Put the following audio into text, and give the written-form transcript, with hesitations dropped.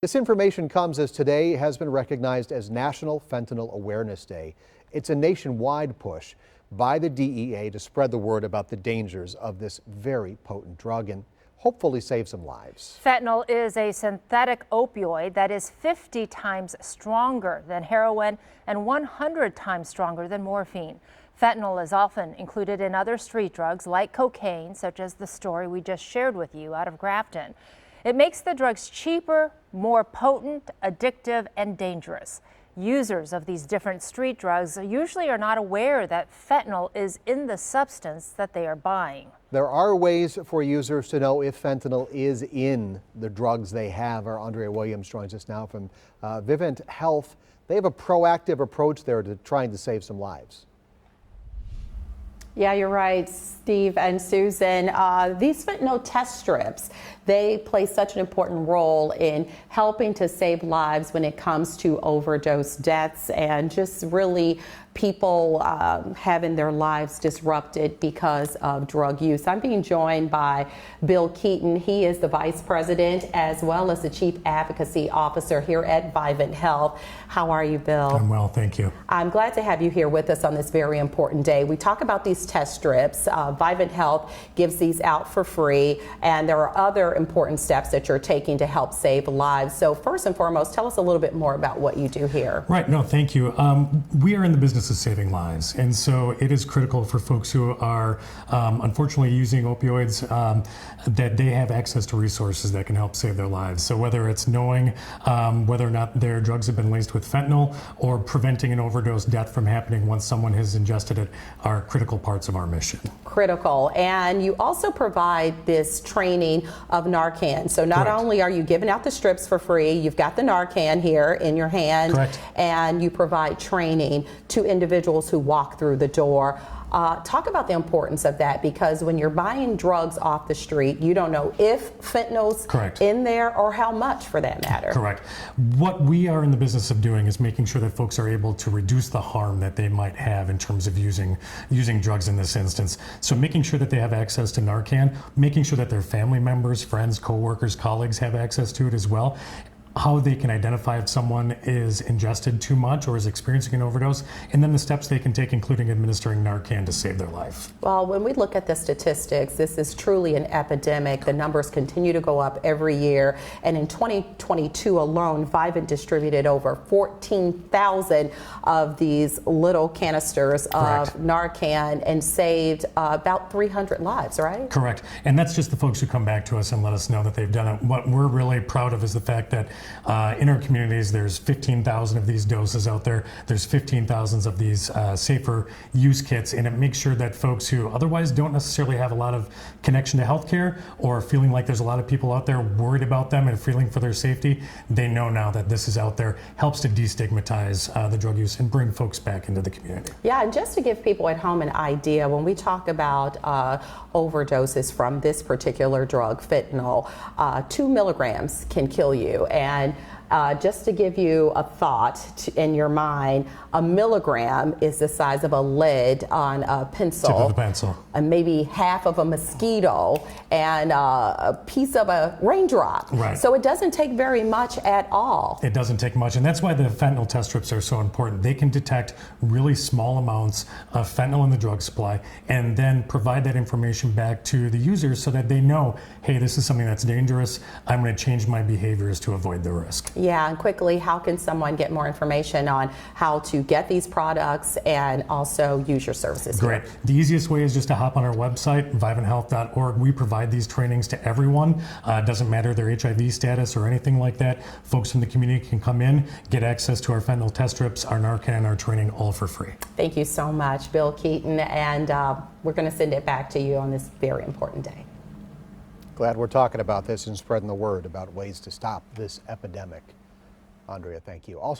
This information comes as today has been recognized as National Fentanyl Awareness Day. It's a nationwide push by the DEA to spread the word about the dangers of this very potent drug and hopefully save some lives. Fentanyl is a synthetic opioid that is 50 times stronger than heroin and 100 times stronger than morphine. Fentanyl is often included in other street drugs like cocaine, such as the story we just shared with you out of Grafton. It makes the drugs cheaper, more potent, addictive, and dangerous. Users of these different street drugs usually are not aware that fentanyl is in the substance that they are buying. There are ways for users to know if fentanyl is in the drugs they have. Our Andrea Williams joins us now from Vivint Health. They have a proactive approach there to trying to save some lives. Yeah, you're right, Steve and Susan. These fentanyl test strips, they play such an important role in helping to save lives when it comes to overdose deaths and just really people having their lives disrupted because of drug use. I'm being joined by Bill Keaton. He is the Vice President as well as the Chief Advocacy Officer here at Vivint Health. How are you, Bill? I'm well, thank you. I'm glad to have you here with us on this very important day. We talk about these test strips. Vivint Health gives these out for free, and there are other important steps that you're taking to help save lives. So first and foremost, tell us a little bit more about what you do here. Right, no, thank you. We are in the business of saving lives, and so it is critical for folks who are unfortunately using opioids that they have access to resources that can help save their lives. So whether it's knowing whether or not their drugs have been laced with fentanyl or preventing an overdose death from happening once someone has ingested it are critical parts of our mission. Critical. And you also provide this training of Narcan. So not Correct. only are you giving out the strips for free, you've got the Narcan here in your hand. Correct. And you provide training to individuals who walk through the door. Talk about the importance of that, because when you're buying drugs off the street, you don't know if fentanyl's Correct. in there or how much, for that matter. Correct. What we are in the business of doing is making sure that folks are able to reduce the harm that they might have in terms of using drugs in this instance. So making sure that they have access to Narcan, making sure that their family members, friends, coworkers, colleagues have access to it as well. How they can identify if someone is ingested too much or is experiencing an overdose, and then the steps they can take, including administering Narcan to save their life. Well, when we look at the statistics, this is truly an epidemic. The numbers continue to go up every year, and in 2022 alone, Vivint distributed over 14,000 of these little canisters Correct. of Narcan and saved about 300 lives, right? Correct. And that's just the folks who come back to us and let us know that they've done it. What we're really proud of is the fact that in our communities, there's 15,000 of these doses out there. There's 15,000 of these safer use kits, and it makes sure that folks who otherwise don't necessarily have a lot of connection to healthcare or feeling like there's a lot of people out there worried about them and feeling for their safety, they know now that this is out there, helps to destigmatize the drug use and bring folks back into the community. Yeah, and just to give people at home an idea, when we talk about overdoses from this particular drug, fentanyl, 2 milligrams can kill you. And just to give you a thought in your mind, a milligram is the size of a lid on a pencil. Tip of a pencil. And maybe half of a mosquito and a piece of a raindrop. Right. So it doesn't take very much at all. It doesn't take much, and that's why the fentanyl test strips are so important. They can detect really small amounts of fentanyl in the drug supply and then provide that information back to the users so that they know, hey, this is something that's dangerous. I'm going to change my behaviors to avoid the risk. Yeah, and quickly, how can someone get more information on how to get these products and also use your services here? Great. The easiest way is just to hop on our website, vivinthealth.org. We provide these trainings to everyone. It doesn't matter their HIV status or anything like that. Folks from the community can come in, get access to our fentanyl test strips, our Narcan, our training, all for free. Thank you so much, Bill Keaton, and we're going to send it back to you on this very important day. Glad we're talking about this and spreading the word about ways to stop this epidemic. Andrea, thank you. Also